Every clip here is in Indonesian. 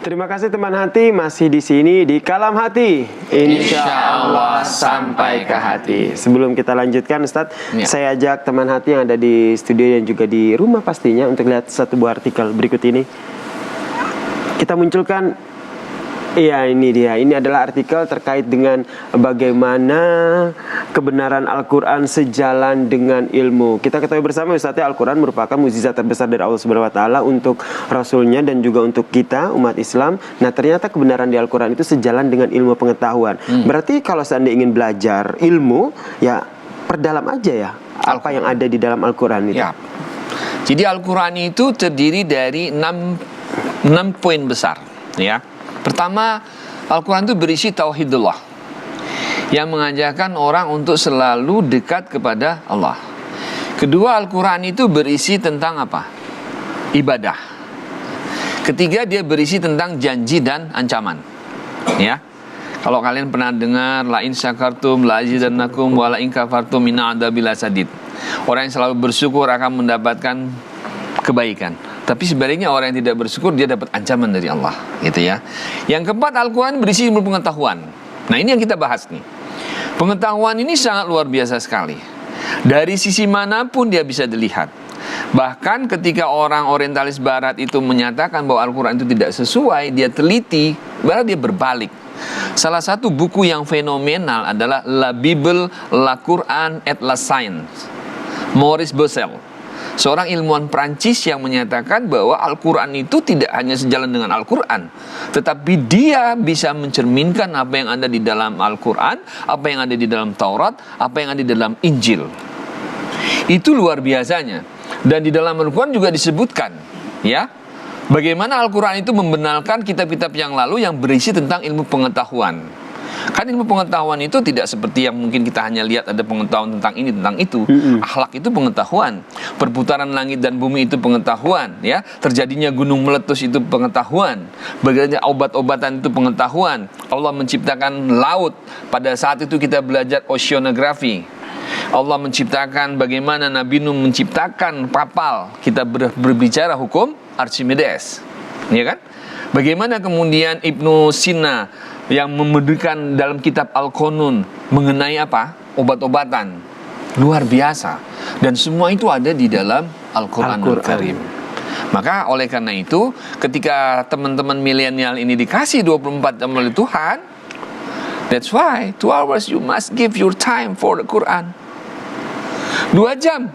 Terima kasih teman hati, masih di sini di Kalam Hati. Insya Allah sampai ke hati. Sebelum kita lanjutkan Ustadz, saya ajak teman hati yang ada di studio dan juga di rumah pastinya untuk lihat satu buah artikel berikut ini. Kita munculkan. Iya, ini dia. Ini adalah artikel terkait dengan bagaimana kebenaran Al-Quran sejalan dengan ilmu. Kita ketahui bersama Ustaz, Al-Quran merupakan mukjizat terbesar dari Allah Subhanahu Wa Taala untuk Rasulnya dan juga untuk kita umat Islam. Nah, ternyata kebenaran di Al-Quran itu sejalan dengan ilmu pengetahuan. Berarti kalau Anda ingin belajar ilmu, ya perdalam aja ya apa yang ada di dalam Al-Quran itu. Ya. Jadi Al-Quran itu terdiri dari 6 poin besar, ya. Pertama, Al-Quran itu berisi tauhidullah yang mengajarkan orang untuk selalu dekat kepada Allah. Kedua, Al-Quran itu berisi tentang apa? Ibadah. Ketiga, dia berisi tentang janji dan ancaman. Ya. Kalau kalian pernah dengar la in syakartum la azidannakum wa la in kafartum inna adzabi lasadid. Orang yang selalu bersyukur akan mendapatkan kebaikan. Tapi sebaliknya orang yang tidak bersyukur dia dapat ancaman dari Allah, gitu ya. Yang keempat, Al-Quran berisi ilmu pengetahuan. Nah, ini yang kita bahas nih. Pengetahuan ini sangat luar biasa sekali. Dari sisi manapun dia bisa dilihat. Bahkan ketika orang orientalis barat itu menyatakan bahwa Al-Quran itu tidak sesuai, dia teliti, baru dia berbalik. Salah satu buku yang fenomenal adalah La Bible, La Quran et la Science, Maurice Bucaille, seorang ilmuwan Prancis yang menyatakan bahwa Al-Quran itu tidak hanya sejalan dengan Al-Quran, tetapi dia bisa mencerminkan apa yang ada di dalam Al-Quran, apa yang ada di dalam Taurat, apa yang ada di dalam Injil. Itu luar biasanya. Dan di dalam Al-Quran juga disebutkan, ya, bagaimana Al-Quran itu membenarkan kitab-kitab yang lalu yang berisi tentang ilmu pengetahuan. Kan ilmu pengetahuan itu tidak seperti yang mungkin kita hanya lihat ada pengetahuan tentang ini, tentang itu. Akhlak itu pengetahuan. Perputaran langit dan bumi itu pengetahuan, ya. Terjadinya gunung meletus itu pengetahuan. Bagaimana obat-obatan itu pengetahuan. Allah menciptakan laut. Pada saat itu kita belajar oceanografi. Allah menciptakan bagaimana Nabi Nuh menciptakan kapal. Kita berbicara hukum Archimedes, ya kan? Bagaimana kemudian Ibnu Sina yang memberikan dalam kitab Al-Qunun mengenai apa? Obat-obatan. Luar biasa. Dan semua itu ada di dalam Al-Quranul Karim. Maka oleh karena itu, ketika teman-teman milenial ini dikasih 24 jam oleh Tuhan, that's why 2 hours you must give your time for the Quran. 2 jam.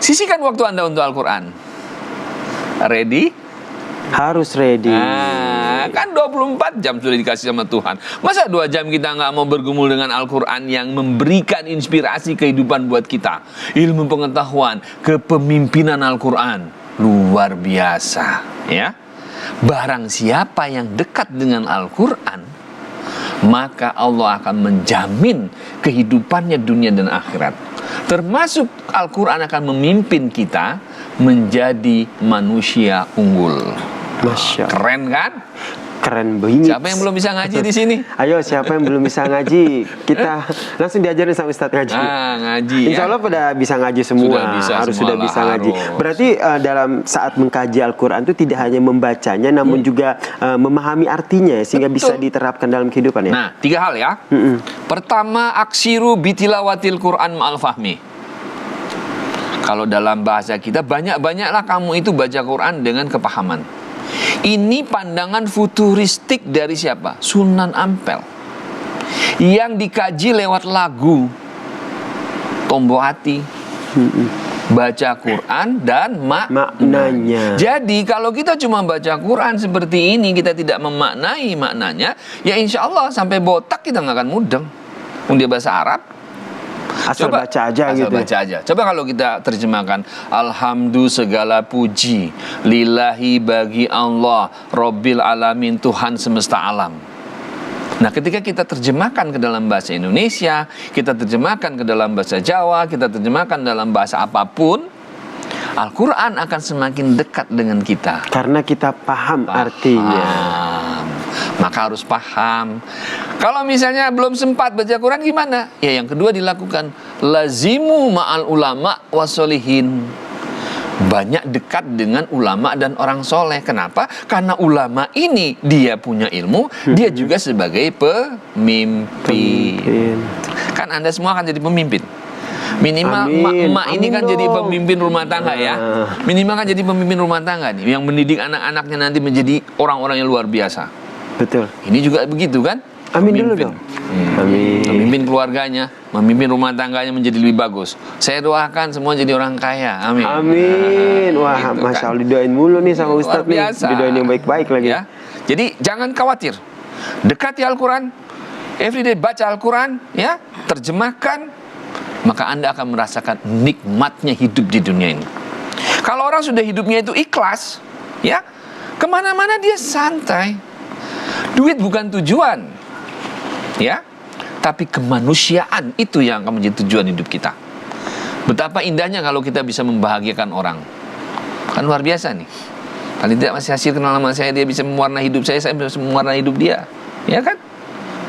Sisihkan waktu Anda untuk Al-Quran. Ready? Harus ready. Kan 24 jam sudah dikasih sama Tuhan. Masa 2 jam kita nggak mau bergumul dengan Al-Quran yang memberikan inspirasi kehidupan buat kita? Ilmu pengetahuan, kepemimpinan Al-Quran. Luar biasa, ya. Barang siapa yang dekat dengan Al-Quran, maka Allah akan menjamin kehidupannya dunia dan akhirat. Termasuk Al-Quran akan memimpin kita menjadi manusia unggul. Masya Allah. Keren kan? Keren banget. Siapa yang belum bisa ngaji di sini? Ayo, siapa yang belum bisa ngaji? Kita langsung diajarin sama Ustadz ngaji. Ngaji. Insya Allah pada bisa ngaji semua. Sudah bisa ngaji. Berarti dalam saat mengkaji Al-Quran itu tidak hanya membacanya, namun juga memahami artinya, sehingga bisa diterapkan dalam kehidupan ya. Nah, 3 hal ya. Pertama, aksiru bitilawatil Quran ma'al fahmi. Kalau dalam bahasa kita, banyak-banyaklah kamu itu baca Quran dengan kepahaman. Ini pandangan futuristik dari siapa? Sunan Ampel, yang dikaji lewat lagu Tombo Hati, baca Quran dan maknanya. Jadi kalau kita cuma baca Quran seperti ini, kita tidak memaknai maknanya, ya insya Allah sampai botak kita nggak akan mudeng. Dia bahasa Arab, asal baca aja gitu. Baca aja. Coba kalau kita terjemahkan, alhamdulillah segala puji lillahi bagi Allah Rabbil alamin, Tuhan semesta alam. Nah, ketika kita terjemahkan ke dalam bahasa Indonesia, kita terjemahkan ke dalam bahasa Jawa, kita terjemahkan dalam bahasa apapun, Al-Quran akan semakin dekat dengan kita. Karena kita paham artinya. Maka harus paham. Kalau misalnya belum sempat baca Quran gimana? Ya yang kedua dilakukan, lazimu ma'al ulama wasolihin. banyak dekat dengan ulama dan orang soleh. Kenapa? Karena ulama ini dia punya ilmu, dia juga sebagai pemimpin. Kan Anda semua akan jadi pemimpin. Minimal emak-emak ini kan jadi pemimpin rumah tangga ya. Minimal kan jadi pemimpin rumah tangga nih, yang mendidik anak-anaknya nanti menjadi orang-orang yang luar biasa. Betul. Ini juga begitu kan? Amin dulu dong. Amin. Memimpin keluarganya, memimpin rumah tangganya menjadi lebih bagus. Saya doakan semua jadi orang kaya. Amin. Amin. Wah, Gitu Masya kan. Allah, didoain mulu nih sama Ustadz nih. Didoain yang baik-baik lagi. Ya. Jadi jangan khawatir. Dekati Al-Quran, everyday baca Al-Quran, ya, terjemahkan, maka Anda akan merasakan nikmatnya hidup di dunia ini. Kalau orang sudah hidupnya itu ikhlas, ya, kemana-mana dia santai. Duit bukan tujuan, ya, tapi kemanusiaan itu yang akan menjadi tujuan hidup kita. Betapa indahnya kalau kita bisa membahagiakan orang. Kan luar biasa nih. Paling tidak masih hasil kenal sama saya, dia bisa mewarnai hidup saya bisa mewarnai hidup dia. Ya kan?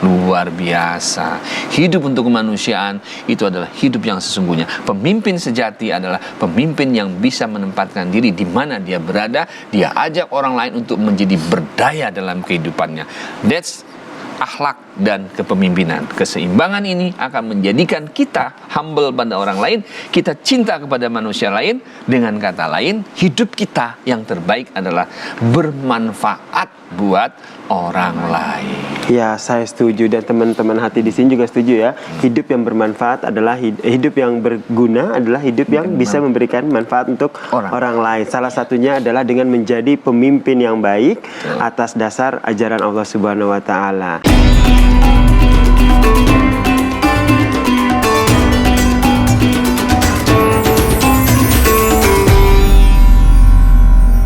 Luar biasa. Hidup untuk kemanusiaan itu adalah hidup yang sesungguhnya. Pemimpin sejati adalah pemimpin yang bisa menempatkan diri di mana dia berada. Dia ajak orang lain untuk menjadi berdaya dalam kehidupannya. That's akhlak dan kepemimpinan. Keseimbangan ini akan menjadikan kita humble pada orang lain, kita cinta kepada manusia lain. Dengan kata lain, hidup kita yang terbaik adalah bermanfaat buat orang lain. Ya, saya setuju, dan teman-teman hati di sini juga setuju ya. Hidup yang bermanfaat adalah hidup yang berguna, adalah hidup yang bisa memberikan manfaat untuk orang lain. Salah satunya adalah dengan menjadi pemimpin yang baik atas dasar ajaran Allah Subhanahu wa taala.